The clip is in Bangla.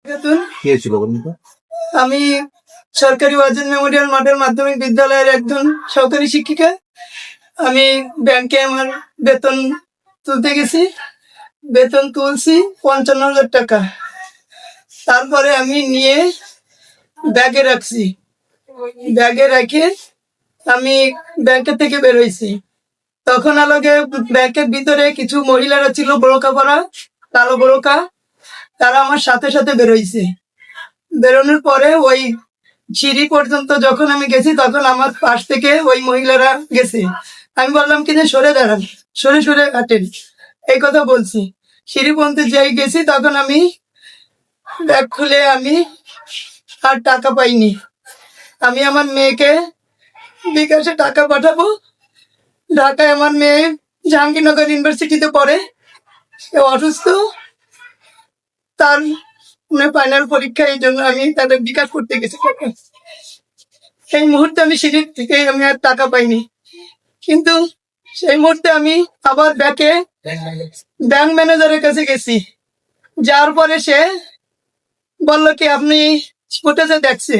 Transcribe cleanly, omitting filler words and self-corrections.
খাতুন, কি হয়েছিল বলুন তো? আমি সরকারি ওয়াজেদ মেমোরিয়াল মডেল মাধ্যমিক বিদ্যালয়ের একজন সহকারী শিক্ষিকা। আমি ব্যাংকে আমার বেতন তুলতে গেছি। বেতন তুলছি ৫৫,০০০ টাকা। তারপরে আমি নিয়ে ব্যাগে রাখছি। ব্যাগে রেখে আমি ব্যাংকের থেকে বের হয়েছি। তখন আলোকে ব্যাংকের ভিতরে কিছু মহিলারা ছিল, বোরকা পরা, কালো বোরকা। তারা আমার সাথে সাথে বেরোইছে। বেরোনোর পরে ওই সিঁড়ি পর্যন্ত যখন আমি গেছি, তখন আমার পাশ থেকে ওই মহিলারা গেছে। আমি বললাম কি যে সরে দাঁড়ান, সরে সরে হাঁটেন, এই কথা বলছি। সিঁড়ি পর্যন্ত যাই গেছি, তখন আমি ব্যাগ খুলে আমি আর টাকা পাইনি। আমি আমার মেয়েকে বিকাশে টাকা পাঠাবো। ঢাকায় আমার মেয়ে জাহাঙ্গীরনগর ইউনিভার্সিটিতে পড়ে, সে অসুস্থ, তার ফাইনাল পরীক্ষা, এই জন্য আমি তাদের বিকাশ করতে গেছি। সেই মুহূর্তে আমি সিঁড়ি থেকে আমি আর টাকা পাইনি, কিন্তু সেই মুহূর্তে আমি আবার ব্যাংক ম্যানেজারের কাছে গেছি। যাওয়ার পরে সে বললো কি আপনি ফুটেজে দেখছে